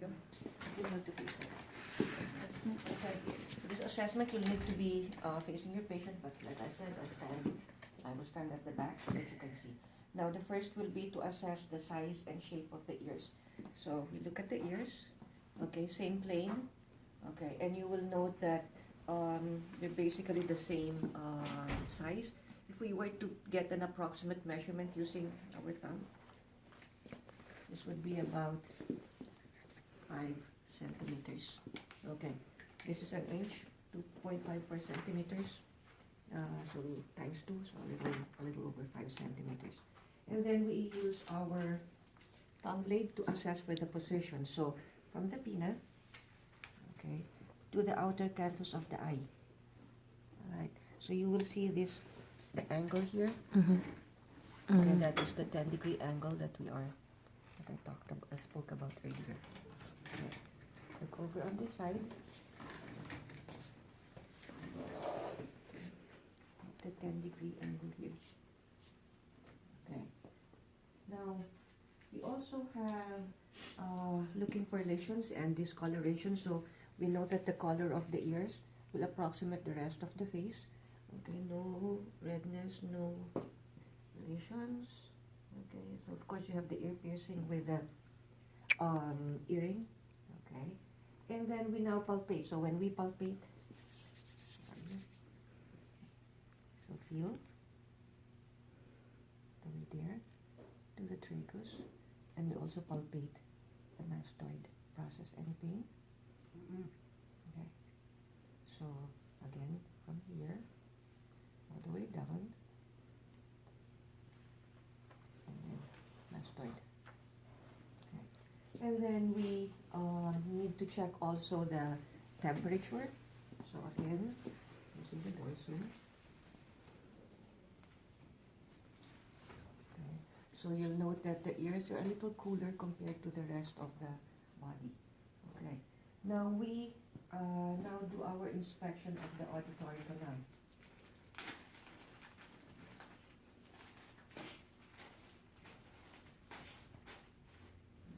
you go. You have to face that. Okay. For this assessment, you'll need to be facing your patient, but like I said, I will stand at the back so that you can see. Now, the first will be to assess the size and shape of the ears. So we look at the ears. Okay, same plane. Okay, and you will note that they're basically the same size. If we were to get an approximate measurement using our thumb, this would be about 5 centimeters. Okay, this is an inch, 2.54 centimeters. So times 2, so a little over 5 centimeters. And then we use our thumb blade to assess for the position. So from the pinna, okay, to the outer canthus of the eye. All right. So you will see this, the angle here. Okay, that is the 10-degree angle that I spoke about earlier. Okay. Look over on this side. The 10-degree angle here. Okay. Now, we also have looking for lesions and discoloration. So we know that the color of the ears will approximate the rest of the face. Okay, no redness, no lesions. Okay, so of course you have the ear piercing with the earring. Okay, and then we now palpate. So when we palpate, so feel the way there to the tragus, and we also palpate the mastoid process. Any pain? Okay. So again, from here all the way down, and then mastoid. Okay. And then we need to check also the temperature. So again, using the dorsum. Okay. So you'll note that the ears are a little cooler compared to the rest of the body. Okay. Now we now do our inspection of the auditory canal.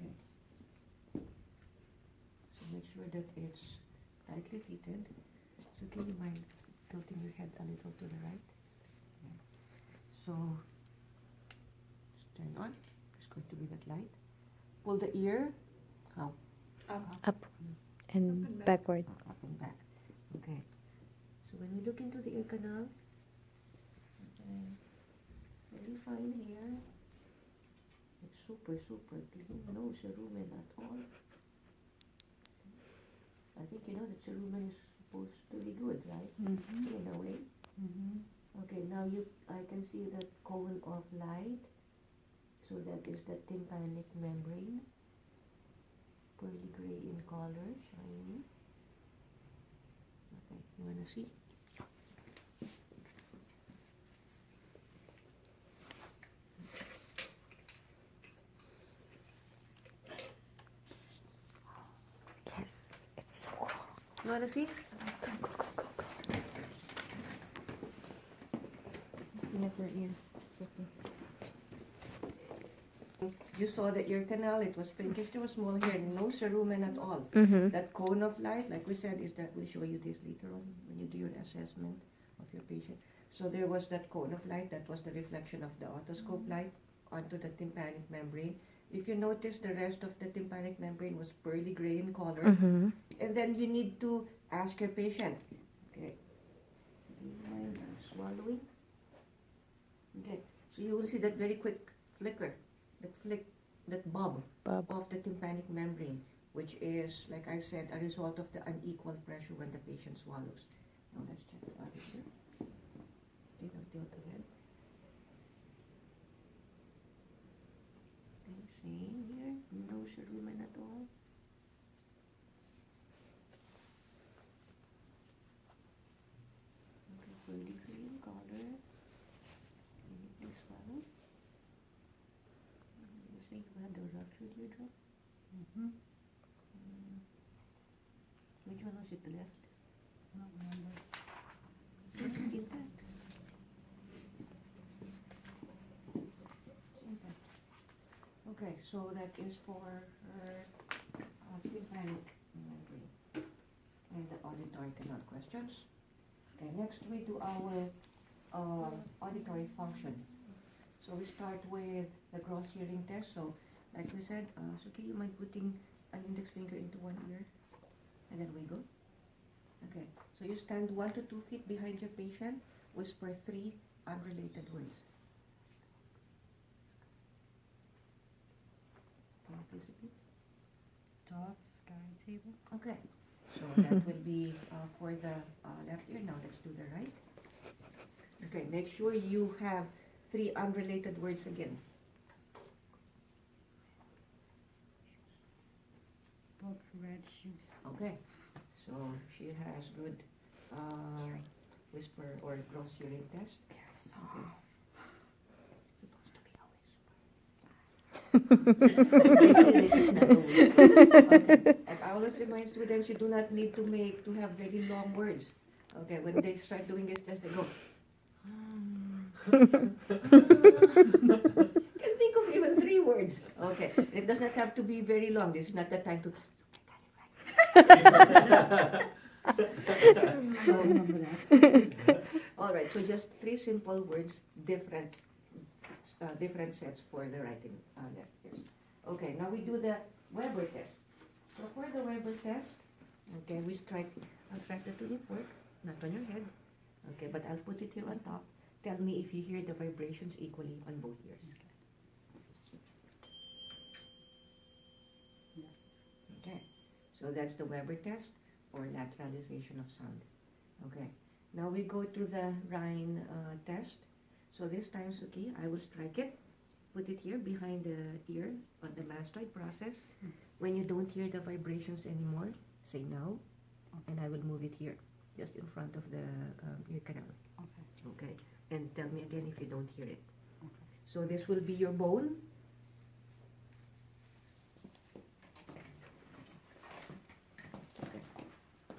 Okay. So make sure that it's tightly fitted. So can you mind tilting your head a little to the right? Okay. So just turn on. There's going to be that light. Pull the ear. How? Up and backward. Up and back. Okay. So when we look into the ear canal, okay, very fine here. It's super clean. No cerumen at all. I think you know that cerumen is supposed to be good, right? In a way. Okay, now I can see the cone of light. So that is the tympanic membrane. Pearly gray in color, shiny. Okay, you wanna see? Yes, it's so cool. You wanna see? Looking at your ears. You saw the ear canal, it was pinkish, there was small hair, no cerumen at all. That cone of light, like we said, is that we'll show you this later on when you do your assessment of your patient. So there was that cone of light, that was the reflection of the otoscope light onto the tympanic membrane. If you notice, the rest of the tympanic membrane was pearly gray in color. And then you need to ask your patient, okay, do you mind swallowing? Okay, so you will see that very quick flicker, that bob of the tympanic membrane, which is, like I said, a result of the unequal pressure when the patient swallows. Now let's check the other ear. Okay, now tilt the head. Okay, same here, no cerumen at all. Okay, pearly green color. Can you please swallow? You say you had a ruptured eardrum? Which one was it, the left? I don't remember. It's intact. It's intact. Okay, so that is for her questions? Okay, next we do our auditory function. So we start with the gross hearing test. So like we said, Suki, you mind putting an index finger into one ear and then wiggle? Okay, so you stand 1 to 2 feet behind your patient, whisper 3 unrelated words. Can you please repeat? Dog, sky, table. Okay, so that will be for the left ear. Now let's do the right. Okay, make sure you have 3 unrelated words again. Book, red shoes. Okay, so she has good whisper or gross hearing test. Very Okay. soft. It's not a whisper. Okay. Like I always remind students, you do not need to have very long words. Okay, when they start doing this test, they go. Can think of even 3 words. Okay, it does not have to be very long. This is not the time to. So, all right. So just 3 simple words, different sets for the right and left ears. Okay. Now we do the Weber test. So for the Weber test, okay, I'll strike the tuning fork, not on your head. Okay, but I'll put it here on top. Tell me if you hear the vibrations equally on both ears. Yes. Okay, so that's the Weber test or lateralization of sound. Okay, now we go to the Rhine test. So this time, Suki, I will strike it, put it here behind the ear on the mastoid process. When you don't hear the vibrations anymore, say now, and I will move it here, just in front of the ear canal. Okay. Okay, and tell me again if you don't hear it. Okay. So this will be your bone.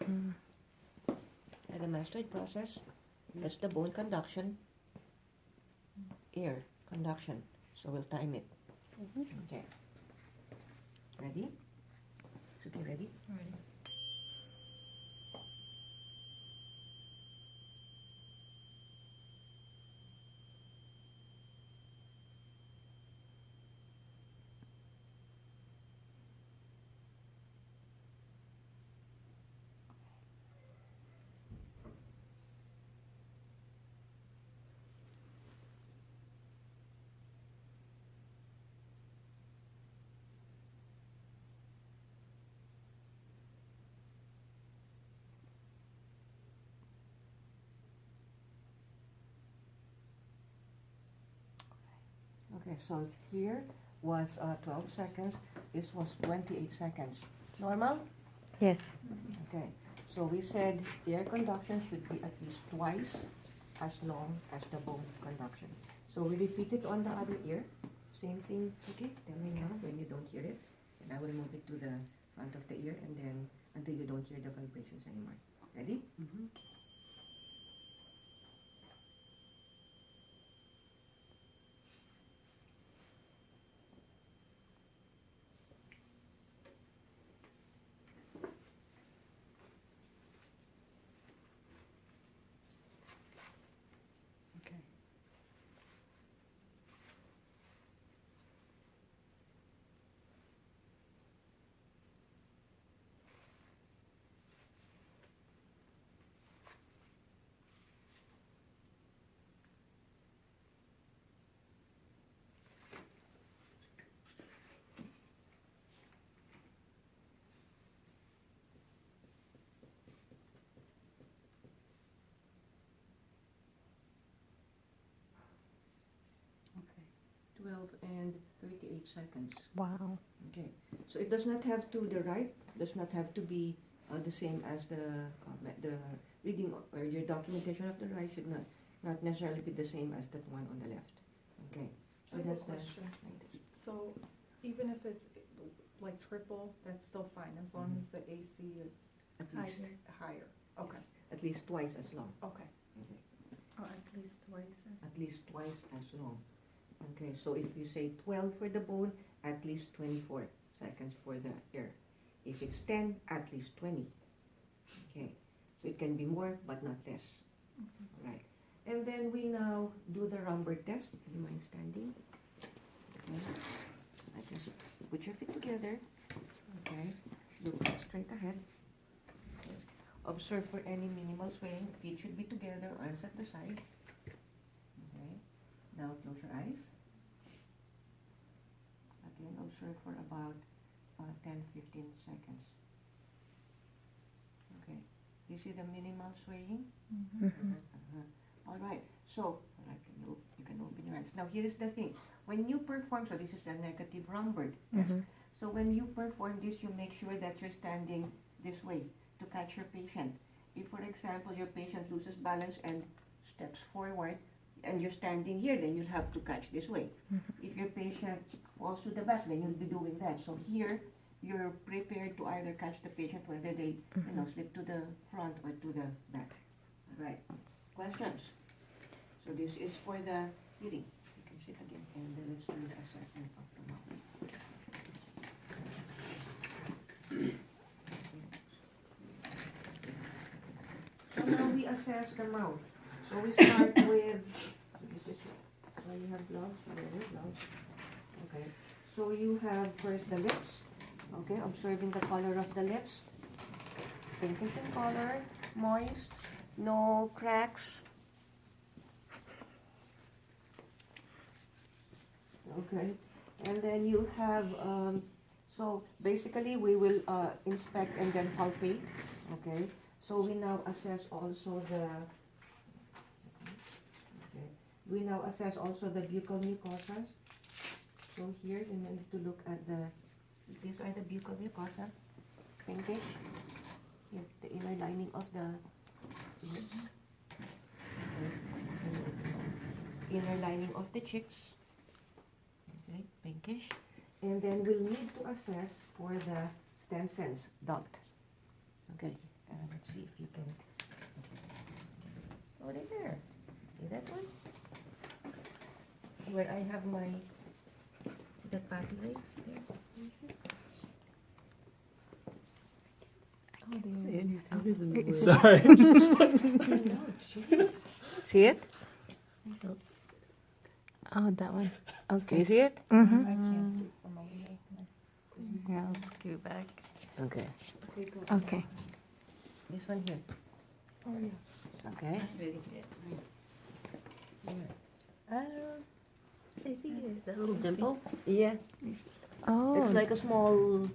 And the mastoid process, that's the bone conduction, ear conduction. So we'll time it. Okay. Ready? Suki, ready? Ready. Okay, so here was 12 seconds. This was 28 seconds. Normal? Yes. Okay, so we said air conduction should be at least twice as long as the bone conduction. So we repeat it on the other ear. Same thing, okay? Tell me now when you don't hear it. And I will move it to the front of the ear and then until you don't hear the vibrations anymore. Ready? Mm-hmm. Okay. Okay. 12 and 38 seconds. Wow. Okay, so it does not have to, the right does not have to be the same as the reading or your documentation of the right should not necessarily be the same as that one on the left. Okay, so I have a that's the question. right test. So even if it's like triple, that's still fine, as long as the AC is At least, higher? Okay, at least twice as long. okay. Okay. Or at least twice. At least twice as long. Okay, so if you say 12 for the bone, at least 24 seconds for the ear. If it's 10, at least 20. Okay, So it can be more, but not less. Right. And then we now do the Romberg test. Do you mind standing? Okay. Like this. Put your feet together. Okay. Look straight ahead. Okay. Observe for any minimal swaying. Feet should be together, arms at the side. Okay. Now close your eyes. Again, observe for about 10-15 seconds. Okay. You see the minimal swaying? All right. So, you can open your eyes. Now, here is the thing. When you perform, so this is a negative Romberg test. So when you perform this, you make sure that you're standing this way to catch your patient. If, for example, your patient loses balance and steps forward, and you're standing here, then you'll have to catch this way. If your patient falls to the back, then you'll be doing that. So here, you're prepared to either catch the patient, whether they, slip to the front or to the back. All right. Questions? So this is for the hearing. You can sit again, and then let's do the assessment of the mouth. So now we assess the mouth. So we start with, you have gloves, gloves. Okay. So you have first the lips. Okay, observing the color of the lips. Pinkish in color, moist, no cracks. Okay, and then you have, so basically we will inspect and then palpate. Okay, so we now assess also the, we now assess also the buccal mucosa. So here you need to look at these are the buccal mucosa, pinkish, here, the inner lining of the lips, inner lining of the cheeks, okay, pinkish, and then we'll need to assess for the Stensen's duct. Okay, let's see if you can. Oh, right there. See that one? Where I have my that papillary there. Sorry. See it? Oh, that one. You Okay. see it? I can't see from over here. Yeah, let's go back. Okay. Okay, go. Okay. This one here. Oh, yeah. Okay. Really good. Here. I see it. That little dimple. Yeah. Oh. It's like a small